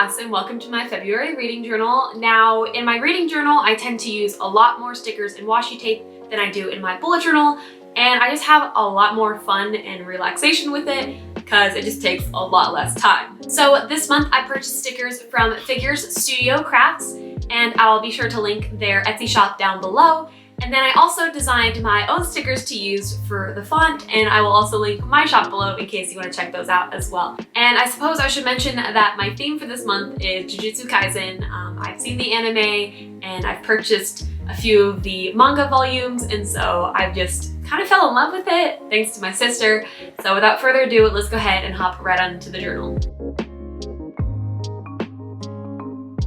Cass, and welcome to my February reading journal. Now, in my reading journal, I tend to use a lot more stickers and washi tape than I do in my bullet journal, and I just have a lot more fun and relaxation with it because it just takes a lot less time. So this month I purchased stickers from Figures Studio Crafts, and I'll be sure to link their Etsy shop down below. And then I also designed my own stickers to use for the font, and I will also link my shop below in case you want to check those out as well. And I suppose I should mention that my theme for this month is Jujutsu Kaisen. I've seen the anime and I've purchased a few of the manga volumes, and so I've just kind of fell in love with it thanks to my sister. So without further ado, let's go ahead and hop right on into the journal.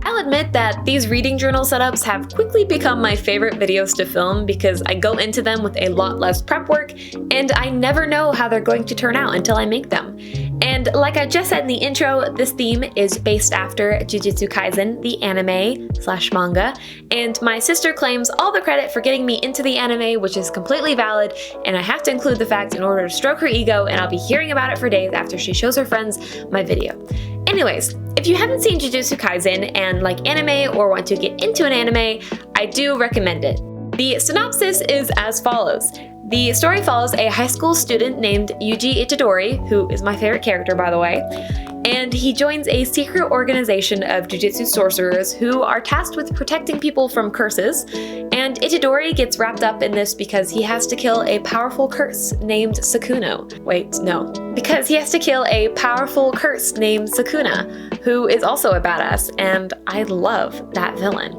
I'll admit that these reading journal setups have quickly become my favorite videos to film because I go into them with a lot less prep work and I never know how they're going to turn out until I make them. And like I just said in the intro, this theme is based after Jujutsu Kaisen, the anime/manga, and my sister claims all the credit for getting me into the anime, which is completely valid, and I have to include the fact in order to stroke her ego, and I'll be hearing about it for days after she shows her friends my video. Anyways, if you haven't seen Jujutsu Kaisen and like anime or want to get into an anime, I do recommend it. The synopsis is as follows. The story follows a high school student named Yuji Itadori, who is my favorite character by the way, and he joins a secret organization of jujutsu sorcerers who are tasked with protecting people from curses, and Itadori gets wrapped up in this because he has to kill a powerful curse named Sakuno. Wait, no. Because he has to kill a powerful curse named Sakuna, who is also a badass, and I love that villain.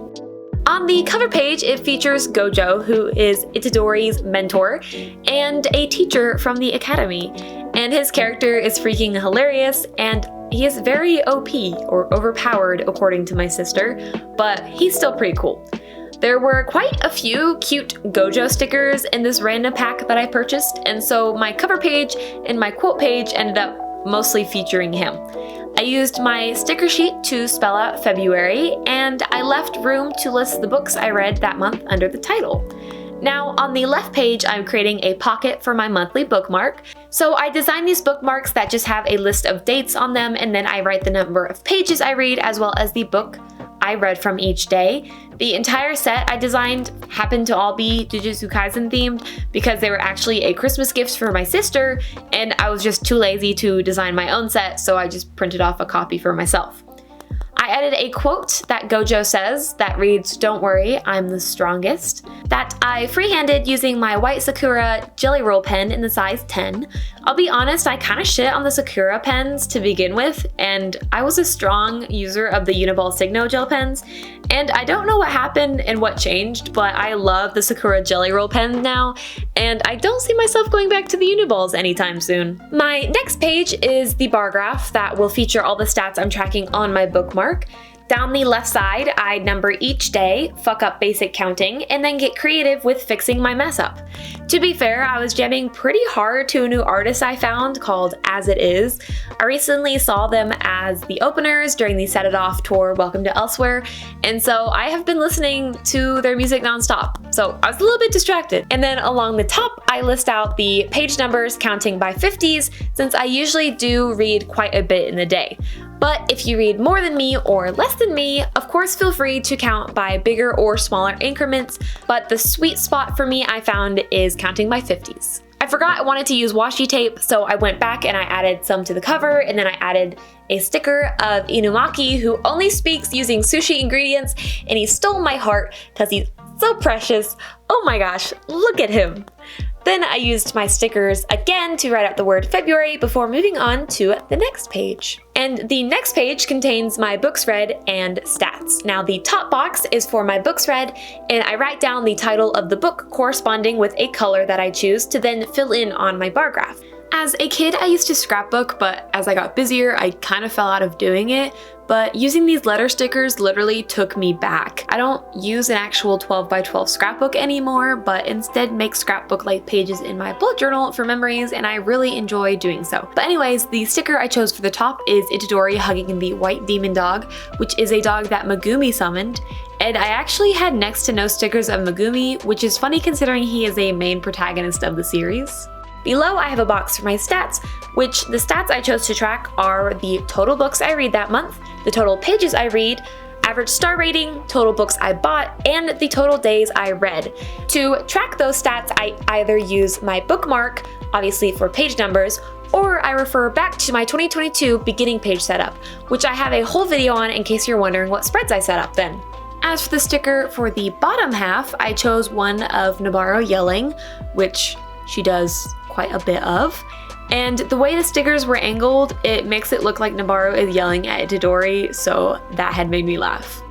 On the cover page, it features Gojo, who is Itadori's mentor and a teacher from the academy. And his character is freaking hilarious, and he is very OP, or overpowered according to my sister, but he's still pretty cool. There were quite a few cute Gojo stickers in this random pack that I purchased, and so my cover page and my quote page ended up mostly featuring him. I used my sticker sheet to spell out February, and I left room to list the books I read that month under the title. Now, on the left page, I'm creating a pocket for my monthly bookmark. So I designed these bookmarks that just have a list of dates on them, and then I write the number of pages I read as well as the book I read from each day. The entire set I designed happened to all be Jujutsu Kaisen themed because they were actually a Christmas gift for my sister, and I was just too lazy to design my own set, so I just printed off a copy for myself. I added a quote that Gojo says that reads, "Don't worry, I'm the strongest," that I freehanded using my white Sakura Jelly Roll pen in the size 10. I'll be honest, I kind of shit on the Sakura pens to begin with, and I was a strong user of the Uniball Signo gel pens, and I don't know what happened and what changed, but I love the Sakura Jelly Roll pen now, and I don't see myself going back to the Uniballs anytime soon. My next page is the bar graph that will feature all the stats I'm tracking on my bookmark. Down the left side, I number each day, fuck up basic counting, and then get creative with fixing my mess up. To be fair, I was jamming pretty hard to a new artist I found called As It Is. I recently saw them as the openers during the Set It Off tour Welcome to Elsewhere, and so I have been listening to their music nonstop, so I was a little bit distracted. And then along the top, I list out the page numbers counting by 50s, since I usually do read quite a bit in the day. But if you read more than me or less than me, of course feel free to count by bigger or smaller increments, but the sweet spot for me I found is counting by 50s. I forgot I wanted to use washi tape, so I went back and I added some to the cover, and then I added a sticker of Inumaki, who only speaks using sushi ingredients, and he stole my heart because he's so precious. Oh my gosh, look at him. Then I used my stickers again to write out the word February before moving on to the next page. And the next page contains my books read and stats. Now the top box is for my books read, and I write down the title of the book corresponding with a color that I choose to then fill in on my bar graph. As a kid, I used to scrapbook, but as I got busier, I kind of fell out of doing it. But using these letter stickers literally took me back. I don't use an actual 12 by 12 scrapbook anymore, but instead make scrapbook-like pages in my bullet journal for memories, and I really enjoy doing so. But anyways, the sticker I chose for the top is Itadori hugging the white demon dog, which is a dog that Megumi summoned. And I actually had next to no stickers of Megumi, which is funny considering he is a main protagonist of the series. Below, I have a box for my stats, which the stats I chose to track are the total books I read that month, the total pages I read, average star rating, total books I bought, and the total days I read. To track those stats, I either use my bookmark, obviously for page numbers, or I refer back to my 2022 beginning page setup, which I have a whole video on in case you're wondering what spreads I set up then. As for the sticker for the bottom half, I chose one of Nabarro yelling, which she does quite a bit of. And the way the stickers were angled, it makes it look like Nabarro is yelling at Itadori, so that had made me laugh.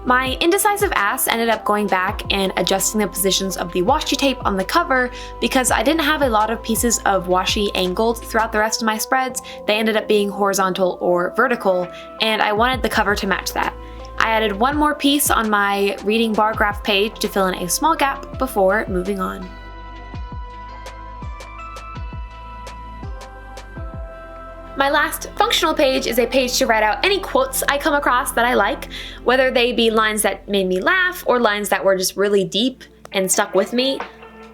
My indecisive ass ended up going back and adjusting the positions of the washi tape on the cover because I didn't have a lot of pieces of washi angled throughout the rest of my spreads. They ended up being horizontal or vertical, and I wanted the cover to match that. I added one more piece on my reading bar graph page to fill in a small gap before moving on. My last functional page is a page to write out any quotes I come across that I like, whether they be lines that made me laugh or lines that were just really deep and stuck with me.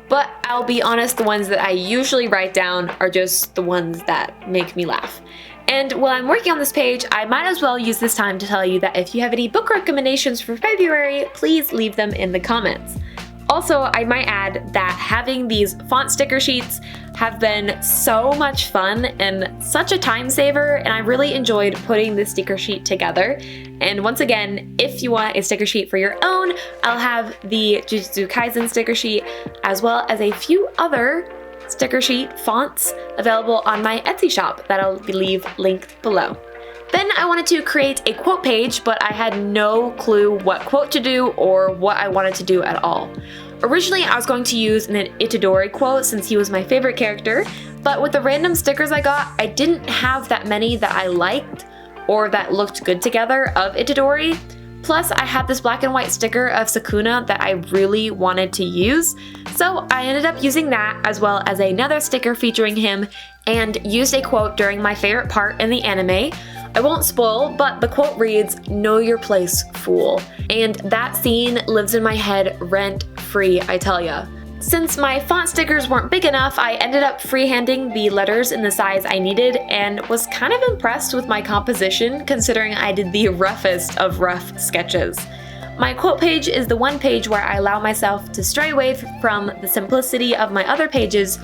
But I'll be honest, the ones that I usually write down are just the ones that make me laugh. And while I'm working on this page, I might as well use this time to tell you that if you have any book recommendations for February, please leave them in the comments. Also, I might add that having these font sticker sheets have been so much fun and such a time saver, and I really enjoyed putting this sticker sheet together. And once again, if you want a sticker sheet for your own, I'll have the Jujutsu Kaisen sticker sheet as well as a few other sticker sheet fonts available on my Etsy shop that I'll leave linked below. Then I wanted to create a quote page, but I had no clue what quote to do or what I wanted to do at all. Originally, I was going to use an Itadori quote since he was my favorite character, but with the random stickers I got, I didn't have that many that I liked or that looked good together of Itadori. Plus, I had this black and white sticker of Sukuna that I really wanted to use, so I ended up using that as well as another sticker featuring him and used a quote during my favorite part in the anime. I won't spoil, but the quote reads, "Know your place, fool." And that scene lives in my head rent-free, I tell ya. Since my font stickers weren't big enough, I ended up freehanding the letters in the size I needed and was kind of impressed with my composition considering I did the roughest of rough sketches. My quote page is the one page where I allow myself to stray away from the simplicity of my other pages,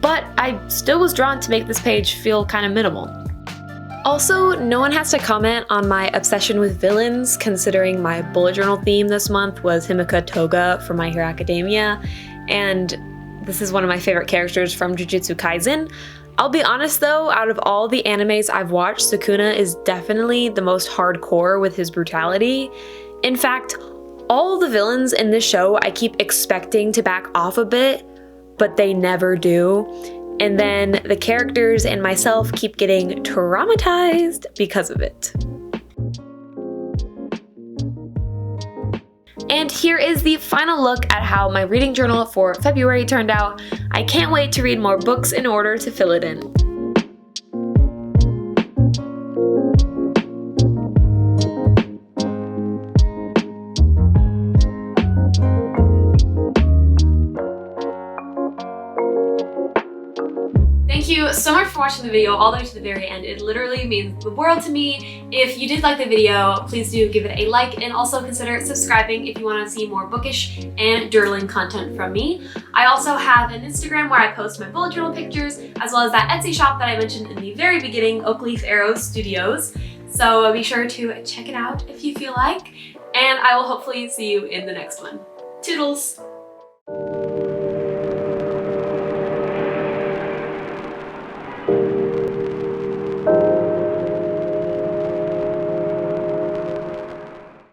but I still was drawn to make this page feel kind of minimal. Also, no one has to comment on my obsession with villains, considering my bullet journal theme this month was Himika Toga from My Hero Academia, and this is one of my favorite characters from Jujutsu Kaisen. I'll be honest though, out of all the animes I've watched, Sukuna is definitely the most hardcore with his brutality. In fact, all the villains in this show I keep expecting to back off a bit, but they never do. And then the characters and myself keep getting traumatized because of it. And here is the final look at how my reading journal for February turned out. I can't wait to read more books in order to fill it in. Thank you so much for watching the video all the way to the very end. It literally means the world to me. If you did like the video, please do give it a like and also consider subscribing if you want to see more bookish and journaling content from me. I also have an Instagram where I post my bullet journal pictures, as well as that Etsy shop that I mentioned in the very beginning, Oakleaf Arrows Studios. So be sure to check it out if you feel like, and I will hopefully see you in the next one. Toodles!